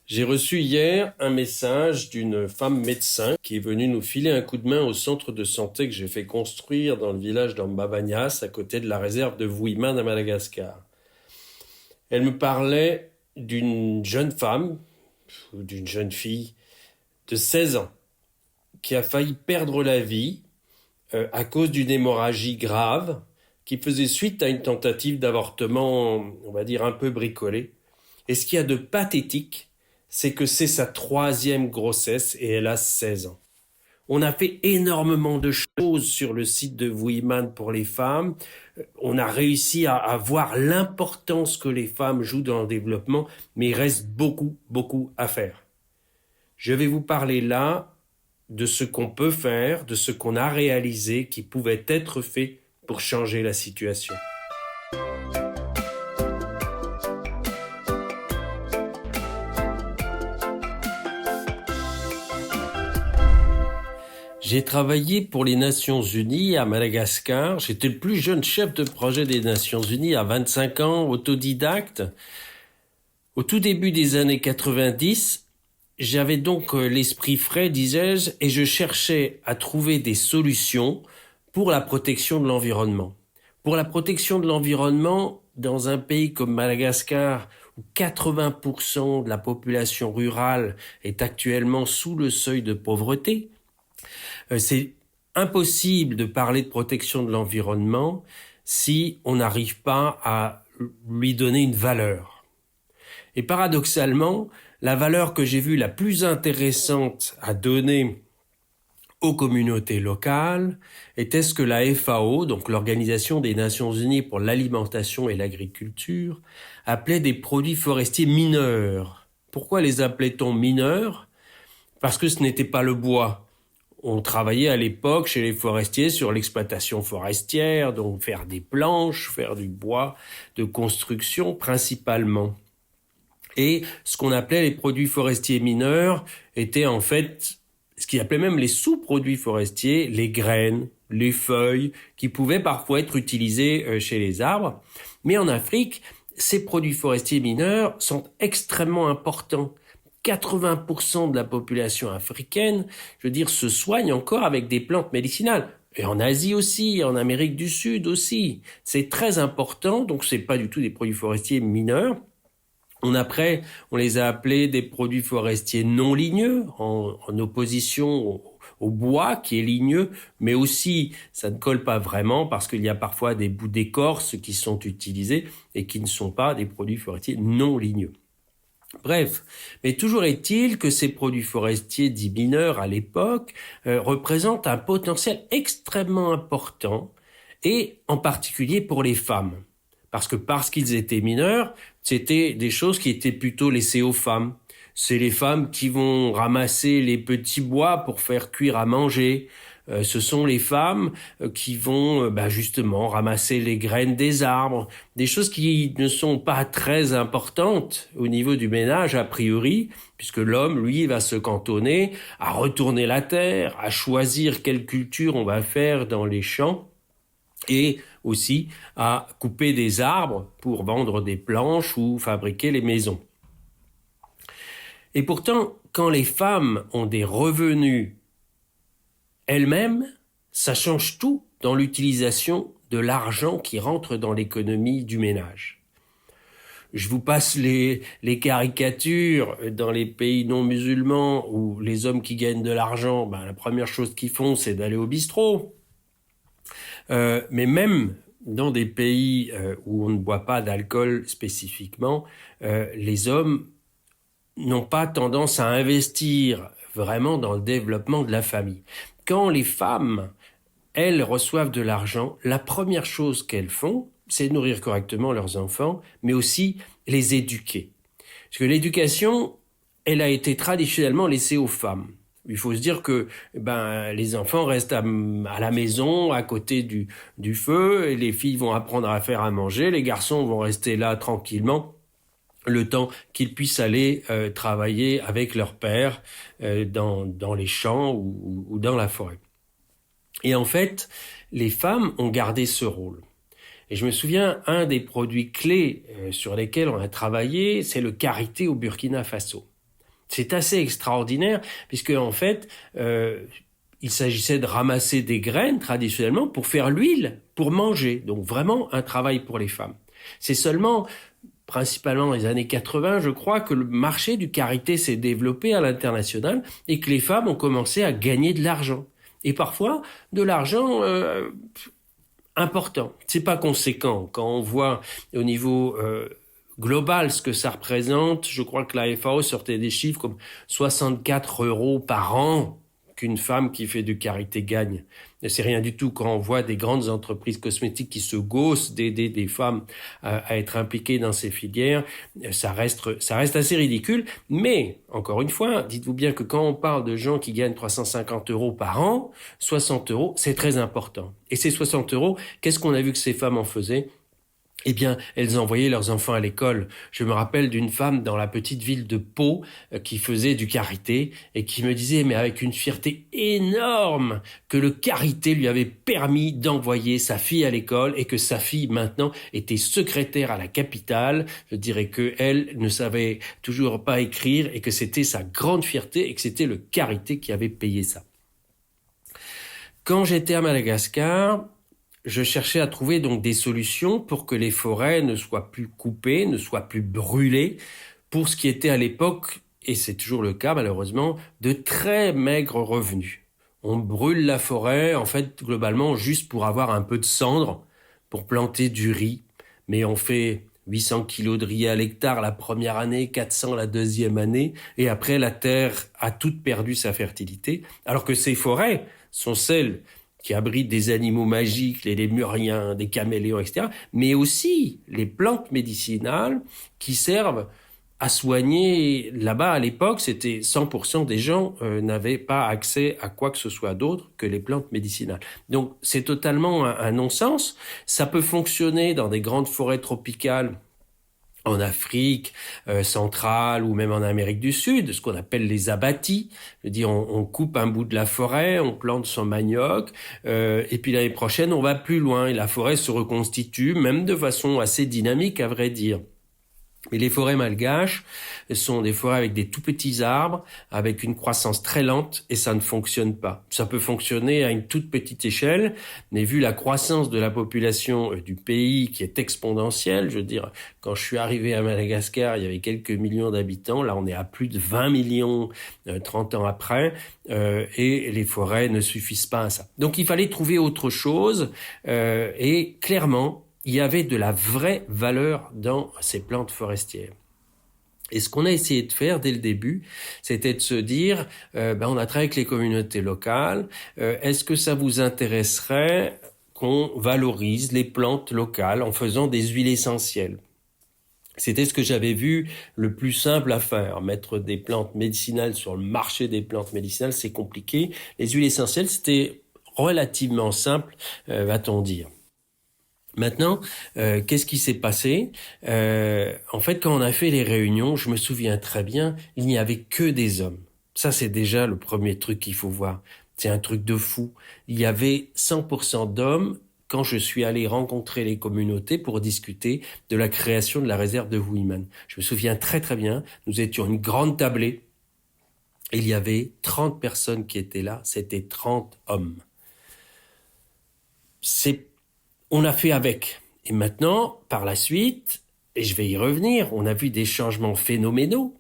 J'ai reçu hier un message d'une femme médecin qui est venue nous filer un coup de main au centre de santé que j'ai fait construire dans le village d'Ambabagnas, à côté de la réserve de Vuillemane à Madagascar. Elle me parlait d'une jeune femme, ou d'une jeune fille, de 16 ans, qui a failli perdre la vie à cause d'une hémorragie grave qui faisait suite à une tentative d'avortement, on va dire, un peu bricolée. Et ce qu'il y a de pathétique, c'est que c'est sa 3e grossesse et elle a 16 ans. On a fait énormément de choses sur le site de Vuillemane pour les femmes. On a réussi à voir l'importance que les femmes jouent dans le développement, mais il reste beaucoup à faire. Je vais vous parler là de ce qu'on peut faire, de ce qu'on a réalisé qui pouvait être fait pour changer la situation. J'ai travaillé pour les Nations Unies à Madagascar. J'étais le plus jeune chef de projet des Nations Unies à 25 ans, autodidacte. Au tout début des années 90, j'avais donc l'esprit frais, disais-je, et je cherchais à trouver des solutions pour la protection de l'environnement. Pour la protection de l'environnement, dans un pays comme Madagascar, où 80% de la population rurale est actuellement sous le seuil de pauvreté, c'est impossible de parler de protection de l'environnement si on n'arrive pas à lui donner une valeur. Et paradoxalement, la valeur que j'ai vue la plus intéressante à donner aux communautés locales était ce que la FAO, donc l'Organisation des Nations Unies pour l'alimentation et l'agriculture, appelait des produits forestiers mineurs. Pourquoi les appelait-on mineurs ? Parce que ce n'était pas le bois. On travaillait à l'époque chez les forestiers sur l'exploitation forestière, donc faire des planches, faire du bois de construction principalement. Et ce qu'on appelait les produits forestiers mineurs étaient en fait ce qu'ils appelaient même les sous-produits forestiers, les graines, les feuilles, qui pouvaient parfois être utilisés chez les arbres. Mais en Afrique, ces produits forestiers mineurs sont extrêmement importants. 80% de la population africaine, se soigne encore avec des plantes médicinales. Et en Asie aussi, en Amérique du Sud aussi. C'est très important, donc c'est pas du tout des produits forestiers mineurs. On les a appelés des produits forestiers non ligneux, en opposition au bois qui est ligneux, mais aussi ça ne colle pas vraiment parce qu'il y a parfois des bouts d'écorce qui sont utilisés et qui ne sont pas des produits forestiers non ligneux. Bref, mais toujours est-il que ces produits forestiers dits mineurs à l'époque représentent un potentiel extrêmement important et en particulier pour les femmes. Parce qu'ils étaient mineurs, c'était des choses qui étaient plutôt laissées aux femmes. C'est les femmes qui vont ramasser les petits bois pour faire cuire à manger. Ce sont les femmes qui vont justement ramasser les graines des arbres, des choses qui ne sont pas très importantes au niveau du ménage a priori, puisque l'homme, lui, va se cantonner à retourner la terre, à choisir quelle culture on va faire dans les champs, et aussi à couper des arbres pour vendre des planches ou fabriquer les maisons. Et pourtant, quand les femmes ont des revenus elles-mêmes, ça change tout dans l'utilisation de l'argent qui rentre dans l'économie du ménage. Je vous passe les caricatures dans les pays non musulmans où les hommes qui gagnent de l'argent, la première chose qu'ils font, c'est d'aller au bistrot. Mais même dans des pays où on ne boit pas d'alcool spécifiquement, les hommes n'ont pas tendance à investir vraiment dans le développement de la famille. Quand les femmes, elles, reçoivent de l'argent, la première chose qu'elles font, c'est nourrir correctement leurs enfants, mais aussi les éduquer. Parce que l'éducation, elle a été traditionnellement laissée aux femmes. Il faut se dire que les enfants restent à la maison, à côté du feu, et les filles vont apprendre à faire à manger, les garçons vont rester là tranquillement, le temps qu'ils puissent aller travailler avec leur père dans les champs ou dans la forêt. Et en fait, les femmes ont gardé ce rôle. Et je me souviens, un des produits clés sur lesquels on a travaillé, c'est le karité au Burkina Faso. C'est assez extraordinaire, puisque en fait, il s'agissait de ramasser des graines traditionnellement pour faire l'huile, pour manger. Donc vraiment un travail pour les femmes. C'est seulement, principalement dans les années 80, je crois, que le marché du karité s'est développé à l'international et que les femmes ont commencé à gagner de l'argent. Et parfois, de l'argent important. C'est pas conséquent. Quand on voit au niveau global ce que ça représente, je crois que la FAO sortait des chiffres comme 64 € par an qu'une femme qui fait du karité gagne. Et c'est rien du tout quand on voit des grandes entreprises cosmétiques qui se gaussent d'aider des femmes à être impliquées dans ces filières. Ça reste assez ridicule. Mais, encore une fois, dites-vous bien que quand on parle de gens qui gagnent 350 € par an, 60 €, c'est très important. Et ces 60 €, qu'est-ce qu'on a vu que ces femmes en faisaient ? Eh bien, elles envoyaient leurs enfants à l'école. Je me rappelle d'une femme dans la petite ville de Pau qui faisait du karité et qui me disait, mais avec une fierté énorme, que le karité lui avait permis d'envoyer sa fille à l'école et que sa fille maintenant était secrétaire à la capitale. Je dirais que elle ne savait toujours pas écrire et que c'était sa grande fierté et que c'était le karité qui avait payé ça. Quand j'étais à Madagascar, je cherchais à trouver donc des solutions pour que les forêts ne soient plus coupées, ne soient plus brûlées, pour ce qui était à l'époque, et c'est toujours le cas malheureusement, de très maigres revenus. On brûle la forêt, en fait, globalement, juste pour avoir un peu de cendre, pour planter du riz, mais on fait 800 kilos de riz à l'hectare la première année, 400 la deuxième année, et après la terre a toute perdu sa fertilité, alors que ces forêts sont celles qui abritent des animaux magiques, les lémuriens, des caméléons, etc., mais aussi les plantes médicinales qui servent à soigner. Là-bas, à l'époque, c'était 100% des gens n'avaient pas accès à quoi que ce soit d'autre que les plantes médicinales. Donc, c'est totalement un non-sens. Ça peut fonctionner dans des grandes forêts tropicales en Afrique centrale ou même en Amérique du Sud, ce qu'on appelle les abattis. Je veux dire, on coupe un bout de la forêt, on plante son manioc, et puis l'année prochaine, on va plus loin et la forêt se reconstitue, même de façon assez dynamique, à vrai dire. Mais les forêts malgaches sont des forêts avec des tout petits arbres, avec une croissance très lente, et ça ne fonctionne pas. Ça peut fonctionner à une toute petite échelle, mais vu la croissance de la population du pays qui est exponentielle, je veux dire, quand je suis arrivé à Madagascar, il y avait quelques millions d'habitants, là on est à plus de 20 millions 30 ans après, et les forêts ne suffisent pas à ça. Donc il fallait trouver autre chose, et clairement, il y avait de la vraie valeur dans ces plantes forestières. Et ce qu'on a essayé de faire dès le début, c'était de se dire, on a travaillé avec les communautés locales, est-ce que ça vous intéresserait qu'on valorise les plantes locales en faisant des huiles essentielles ? C'était ce que j'avais vu le plus simple à faire. Mettre des plantes médicinales sur le marché des plantes médicinales, c'est compliqué. Les huiles essentielles, c'était relativement simple, va-t-on dire. Maintenant, qu'est-ce qui s'est passé ? En fait, quand on a fait les réunions, je me souviens très bien, il n'y avait que des hommes. Ça, c'est déjà le premier truc qu'il faut voir. C'est un truc de fou. Il y avait 100% d'hommes quand je suis allé rencontrer les communautés pour discuter de la création de la réserve de Wuyiman. Je me souviens très très bien, nous étions une grande tablée. Il y avait 30 personnes qui étaient là, c'était 30 hommes. On a fait avec. Et maintenant, par la suite, et je vais y revenir, on a vu des changements phénoménaux.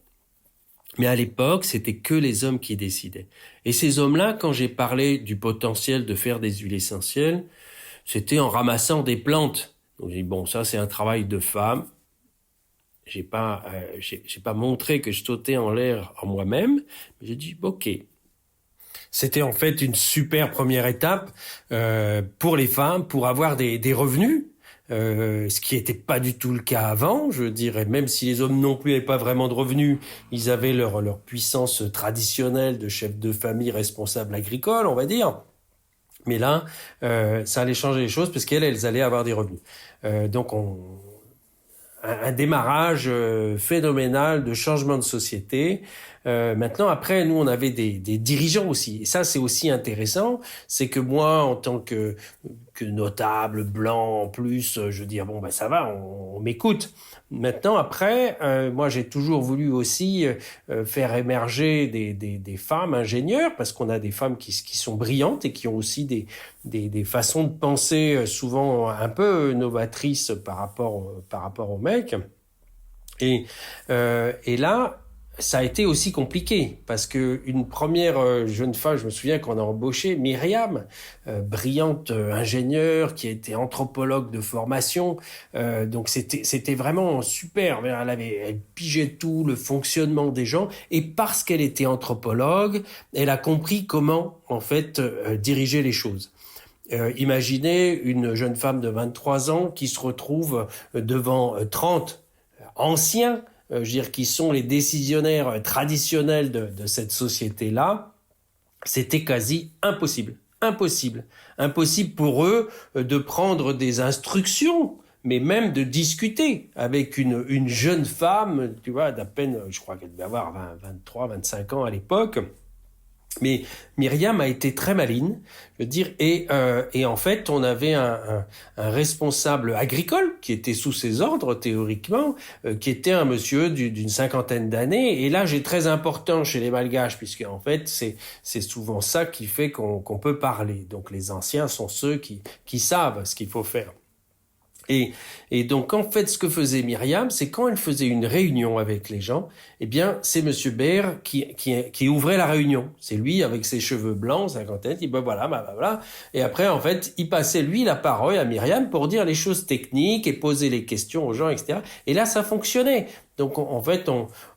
Mais à l'époque, c'était que les hommes qui décidaient. Et ces hommes-là, quand j'ai parlé du potentiel de faire des huiles essentielles, c'était en ramassant des plantes. Donc j'ai dit, bon, ça c'est un travail de femme. J'ai pas montré que je sautais en l'air en moi-même, mais j'ai dit, ok. C'était en fait une super première étape pour les femmes, pour avoir des revenus, ce qui n'était pas du tout le cas avant. Je dirais, même si les hommes non plus n'avaient pas vraiment de revenus, ils avaient leur puissance traditionnelle de chef de famille responsable agricole, on va dire. Mais là, ça allait changer les choses parce qu'elles allaient avoir des revenus. Donc un démarrage phénoménal de changement de société. Maintenant, après, nous, on avait des dirigeants aussi. Et ça, c'est aussi intéressant. C'est que moi, en tant que notable, blanc, en plus, je veux dire, bon, ben ça va, on m'écoute. Maintenant, après, moi, j'ai toujours voulu aussi faire émerger des femmes ingénieurs, parce qu'on a des femmes qui sont brillantes et qui ont aussi des façons de penser souvent un peu novatrices par rapport aux mecs. Et là, ça a été aussi compliqué parce que une première jeune femme, je me souviens qu'on a embauché Myriam, brillante ingénieure qui a été anthropologue de formation, donc c'était vraiment super. Elle pigeait tout le fonctionnement des gens et parce qu'elle était anthropologue, elle a compris comment en fait diriger les choses. Imaginez une jeune femme de 23 ans qui se retrouve devant 30 anciens, je veux dire, qui sont les décisionnaires traditionnels de cette société-là, c'était quasi impossible. Impossible. Impossible pour eux de prendre des instructions, mais même de discuter avec une jeune femme, tu vois, d'à peine, je crois qu'elle devait avoir 23, 25 ans à l'époque. Mais Myriam a été très maligne, je veux dire, et en fait, on avait un responsable agricole qui était sous ses ordres théoriquement, qui était un monsieur d'une cinquantaine d'années. Et là, j'ai très important chez les Malgaches, puisque en fait, c'est souvent ça qui fait qu'on peut parler. Donc, les anciens sont ceux qui savent ce qu'il faut faire. Et donc, en fait, ce que faisait Myriam, c'est quand elle faisait une réunion avec les gens, eh bien, c'est Monsieur Baird qui ouvrait la réunion. C'est lui, avec ses cheveux blancs, cinquantaine, il dit, ben voilà, ben voilà. Et après, en fait, il passait, lui, la parole à Myriam pour dire les choses techniques et poser les questions aux gens, etc. Et là, ça fonctionnait. Donc, en fait,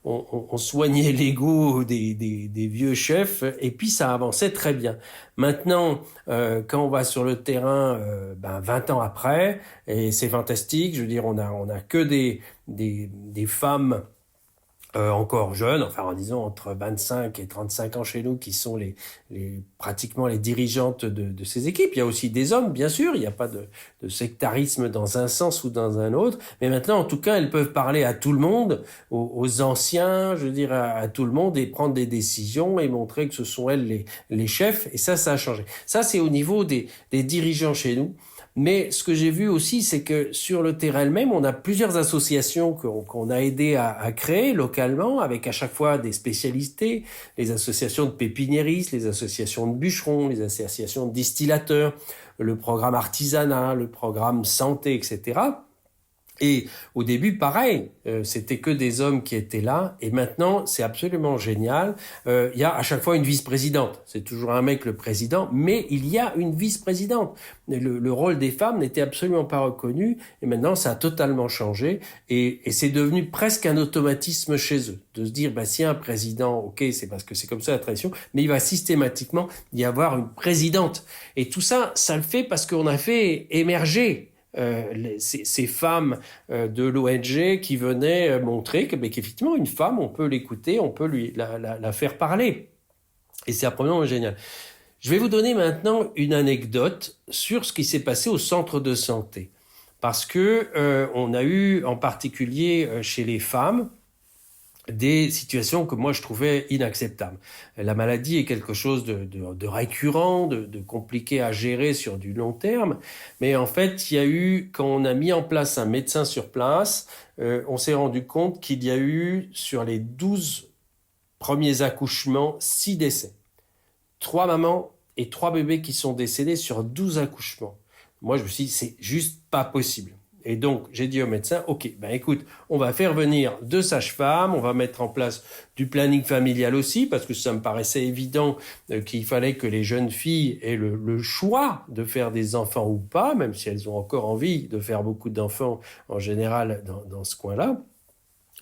on soignait l'ego des vieux chefs et puis ça avançait très bien. Maintenant, quand on va sur le terrain, 20 ans après, et c'est fantastique, je veux dire, on a que des femmes encore jeunes, enfin en disant entre 25 et 35 ans chez nous, qui sont pratiquement les dirigeantes de ces équipes. Il y a aussi des hommes, bien sûr, il n'y a pas de sectarisme dans un sens ou dans un autre, mais maintenant, en tout cas, elles peuvent parler à tout le monde, aux anciens, je veux dire, à tout le monde, et prendre des décisions et montrer que ce sont elles les chefs, et ça a changé. Ça, c'est au niveau des dirigeants chez nous. Mais ce que j'ai vu aussi, c'est que sur le terrain même, on a plusieurs associations qu'on a aidé à créer localement, avec à chaque fois des spécialités, les associations de pépiniéristes, les associations de bûcherons, les associations de distillateurs, le programme artisanat, le programme santé, etc. Et au début, pareil, c'était que des hommes qui étaient là. Et maintenant, c'est absolument génial. Il y a à chaque fois une vice-présidente. C'est toujours un mec le président, mais il y a une vice-présidente. Le rôle des femmes n'était absolument pas reconnu. Et maintenant, ça a totalement changé. Et c'est devenu presque un automatisme chez eux. De se dire, s'il y a un président, ok, c'est parce que c'est comme ça la tradition, mais il va systématiquement y avoir une présidente. Et tout ça, ça le fait parce qu'on a fait émerger ces femmes de l'ONG qui venaient montrer qu'effectivement une femme, on peut l'écouter, on peut la faire parler. Et c'est absolument génial. Je vais vous donner maintenant une anecdote sur ce qui s'est passé au centre de santé. Parce que on a eu en particulier chez les femmes des situations que moi je trouvais inacceptables. La maladie est quelque chose de récurrent, de compliqué à gérer sur du long terme, mais en fait, il y a eu, quand on a mis en place un médecin sur place, on s'est rendu compte qu'il y a eu, sur les 12 premiers accouchements, 6 décès. 3 mamans et 3 bébés qui sont décédés sur 12 accouchements. Moi, je me suis dit, c'est juste pas possible. Et donc, j'ai dit au médecin, ok, écoute, on va faire venir 2 sages-femmes, on va mettre en place du planning familial aussi, parce que ça me paraissait évident qu'il fallait que les jeunes filles aient le choix de faire des enfants ou pas, même si elles ont encore envie de faire beaucoup d'enfants en général dans ce coin-là,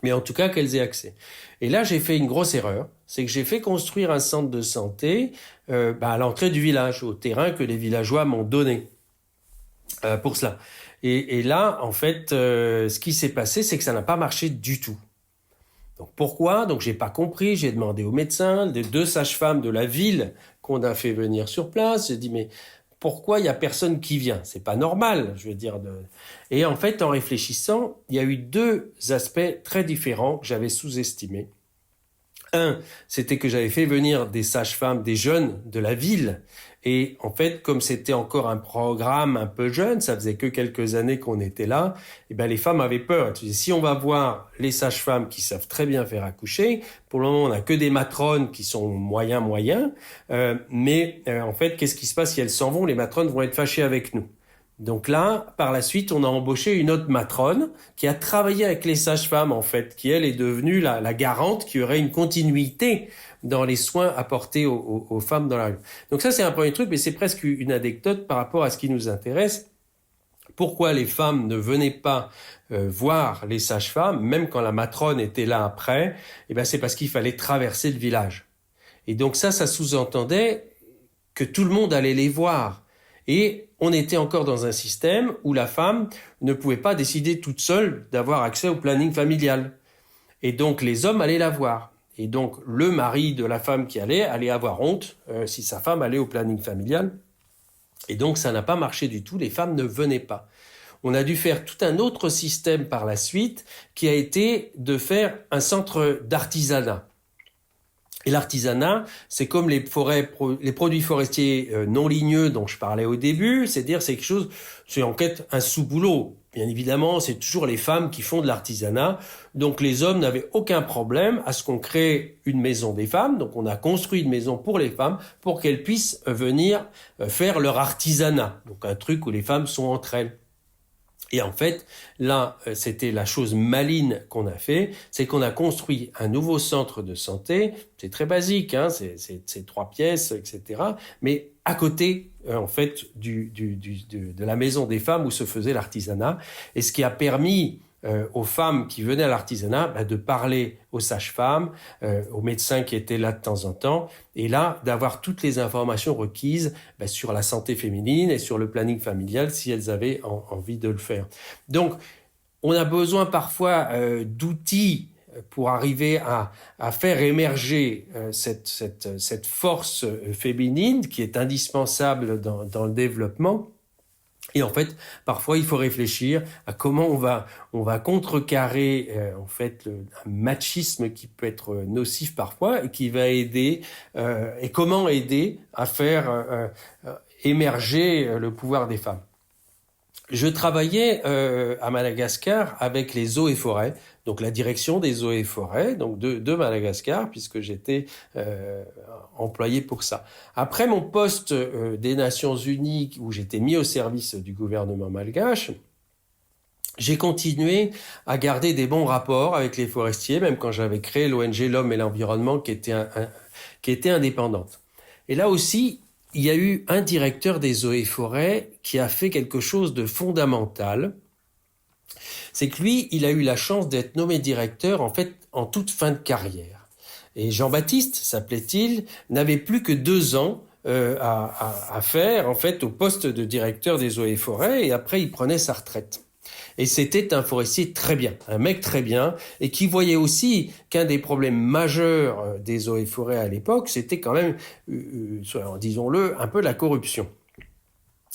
mais en tout cas qu'elles aient accès. Et là, j'ai fait une grosse erreur, c'est que j'ai fait construire un centre de santé à l'entrée du village, au terrain que les villageois m'ont donné pour cela. Et là, en fait, ce qui s'est passé, c'est que ça n'a pas marché du tout. Donc pourquoi ? Donc j'ai pas compris, j'ai demandé au médecin, les 2 sages-femmes de la ville qu'on a fait venir sur place, j'ai dit mais pourquoi il y a personne qui vient ? C'est pas normal, je veux dire. Et en fait, en réfléchissant, il y a eu 2 aspects très différents que j'avais sous-estimés. C'était que j'avais fait venir des sages-femmes, des jeunes de la ville. Et en fait, comme c'était encore un programme un peu jeune, ça faisait que quelques années qu'on était là, et ben les femmes avaient peur. Tu dis, si on va voir les sages-femmes qui savent très bien faire accoucher, pour le moment on n'a que des matrones qui sont moyens, mais en fait, qu'est-ce qui se passe si elles s'en vont? Les matrones vont être fâchées avec nous. Donc là, par la suite, on a embauché une autre matrone qui a travaillé avec les sages-femmes, en fait, qui, elle, est devenue la garante qui aurait une continuité dans les soins apportés aux femmes dans la rue. Donc ça, c'est un premier truc, mais c'est presque une anecdote par rapport à ce qui nous intéresse. Pourquoi les femmes ne venaient pas voir les sages-femmes, même quand la matrone était là après? Eh ben, c'est parce qu'il fallait traverser le village. Et donc ça sous-entendait que tout le monde allait les voir. Et on était encore dans un système où la femme ne pouvait pas décider toute seule d'avoir accès au planning familial. Et donc les hommes allaient la voir. Et donc le mari de la femme qui allait avoir honte si sa femme allait au planning familial. Et donc ça n'a pas marché du tout, les femmes ne venaient pas. On a dû faire tout un autre système par la suite qui a été de faire un centre d'artisanat. Et l'artisanat, c'est comme les produits forestiers non ligneux dont je parlais au début, c'est-à-dire c'est quelque chose, c'est en fait un sous-boulot. Bien évidemment, c'est toujours les femmes qui font de l'artisanat. Donc les hommes n'avaient aucun problème à ce qu'on crée une maison des femmes. Donc on a construit une maison pour les femmes pour qu'elles puissent venir faire leur artisanat. Donc un truc où les femmes sont entre elles. Et en fait, là, c'était la chose maligne qu'on a fait, c'est qu'on a construit un nouveau centre de santé. C'est très basique, hein, c'est 3 pièces, etc. Mais à côté, en fait, de la maison des femmes où se faisait l'artisanat. Et ce qui a permis aux femmes qui venaient à l'artisanat de parler aux sages-femmes, aux médecins qui étaient là de temps en temps, et là d'avoir toutes les informations requises sur la santé féminine et sur le planning familial si elles avaient envie de le faire. Donc on a besoin parfois d'outils pour arriver à faire émerger cette force féminine qui est indispensable dans le développement. Et en fait, parfois, il faut réfléchir à comment on va contrecarrer en fait un machisme qui peut être nocif parfois et qui va aider et comment aider à faire émerger le pouvoir des femmes. Je travaillais à Madagascar avec les eaux et forêts, donc la direction des eaux et forêts, donc de Madagascar, puisque j'étais employé pour ça. Après mon poste des Nations Unies, où j'étais mis au service du gouvernement malgache, j'ai continué à garder des bons rapports avec les forestiers, même quand j'avais créé l'ONG L'Homme et l'Environnement, qui était indépendante. Et là aussi, il y a eu un directeur des eaux et forêts qui a fait quelque chose de fondamental. C'est que lui, il a eu la chance d'être nommé directeur, en fait, en toute fin de carrière. Et Jean-Baptiste, s'appelait-il, n'avait plus que 2 ans à faire, en fait, au poste de directeur des eaux et forêts, et après, il prenait sa retraite. Et c'était un forestier très bien, un mec très bien, et qui voyait aussi qu'un des problèmes majeurs des eaux et forêts à l'époque, c'était quand même, disons-le, un peu la corruption.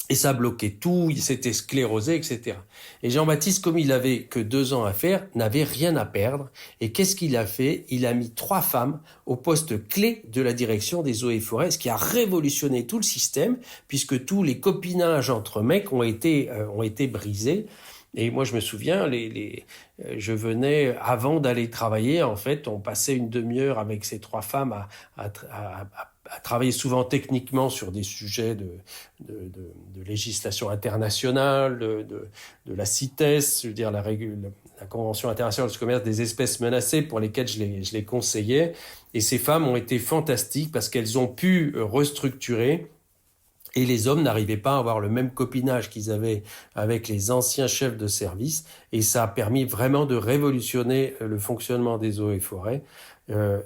Et ça bloquait tout, il s'était sclérosé, etc. Et Jean-Baptiste, comme il avait que 2 ans à faire, n'avait rien à perdre. Et qu'est-ce qu'il a fait? Il a mis 3 femmes au poste clé de la direction des eaux et forêts, ce qui a révolutionné tout le système, puisque tous les copinages entre mecs ont été brisés. Et moi, je me souviens, je venais, avant d'aller travailler, en fait, on passait une demi-heure avec ces 3 femmes à travailler souvent techniquement sur des sujets de législation internationale, de la CITES, je veux dire la Convention internationale sur le commerce des espèces menacées, pour lesquelles je les conseillais. Et ces femmes ont été fantastiques parce qu'elles ont pu restructurer. Et les hommes n'arrivaient pas à avoir le même copinage qu'ils avaient avec les anciens chefs de service. Et ça a permis vraiment de révolutionner le fonctionnement des eaux et forêts.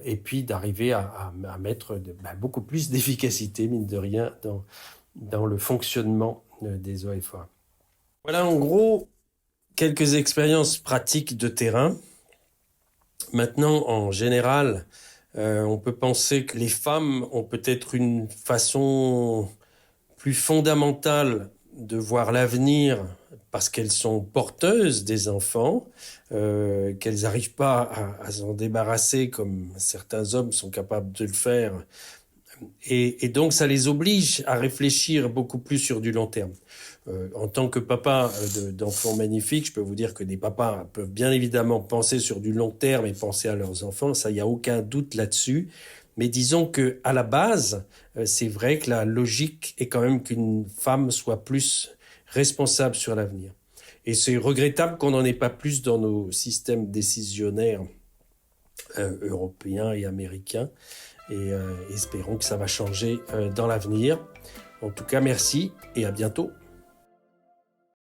Et puis d'arriver à mettre beaucoup plus d'efficacité, mine de rien, dans le fonctionnement des eaux et forêts. Voilà en gros quelques expériences pratiques de terrain. Maintenant, en général, on peut penser que les femmes ont peut-être une façon plus fondamentale de voir l'avenir parce qu'elles sont porteuses des enfants, qu'elles n'arrivent pas à s'en débarrasser comme certains hommes sont capables de le faire. Et donc, ça les oblige à réfléchir beaucoup plus sur du long terme. En tant que papa d'enfants magnifiques, je peux vous dire que des papas peuvent bien évidemment penser sur du long terme et penser à leurs enfants. Ça, il n'y a aucun doute là-dessus. Mais disons que à la base, c'est vrai que la logique est quand même qu'une femme soit plus responsable sur l'avenir. Et c'est regrettable qu'on n'en ait pas plus dans nos systèmes décisionnaires européens et américains. Et espérons que ça va changer dans l'avenir. En tout cas, merci et à bientôt.